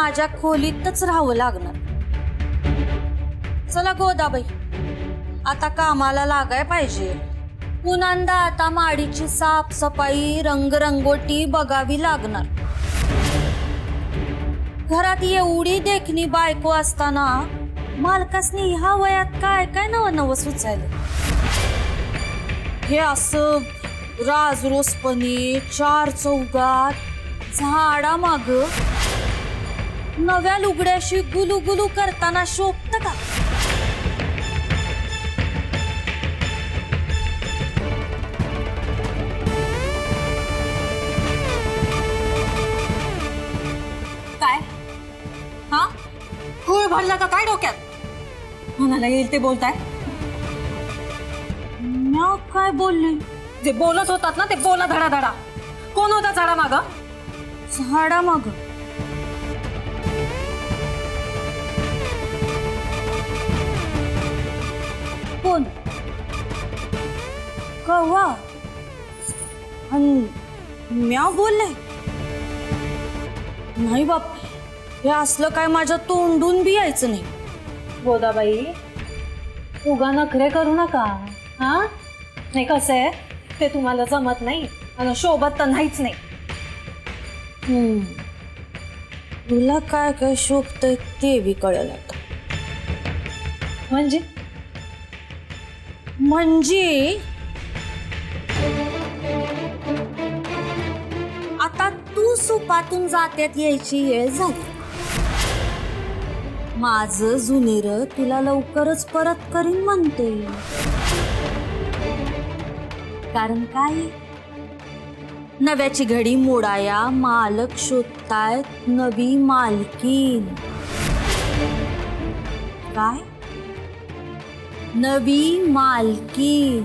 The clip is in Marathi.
माझ्या खोलीतच राहावं लागणार. चला गोदाबाई, आता कामाला लागाय पाहिजे. पुन्हा आता माडीची साफसफाई रंगरंगोटी बघावी लागणार. घरात एवढी देखणी बायको असताना मालकासनी ह्या वयात काय काय नवं नवं सुचायलं. हे असं राजरोसपणे चार चौघात झाडा माग नव्या लुगड्याशी गुलू गुलू करताना शोभत का? काय हा खूळ भरला का काय डोक्यात? म्हणाला येईल ते बोलताय. म्या काय बोलले? जे बोलत होतात ना ते बोला धडा धडा. कोण होता झाडा माग? झाडा माग कोण? कव्हा? आणि म्या बोलले? नाही बाप, हे असलं काय माझ्या तोंडून बी यायचं नाही. गोदाबाई उगा नखरे करू नका. हा नाही कसं आहे ते तुम्हाला जमत नाही आणि शोभत तर नाहीच नाही. तुला काय काय शोभतंय ते बी कळलं आता. म्हणजे आता तू सुपातून जात्यात यायची वेळ झाली. माझं जुनेर तुला लवकरच परत करीन म्हणते. कारण काय, नव्याची घडी मोडाया मालक शोधतायत नवी मालकीन. काय? नवी मालकीन.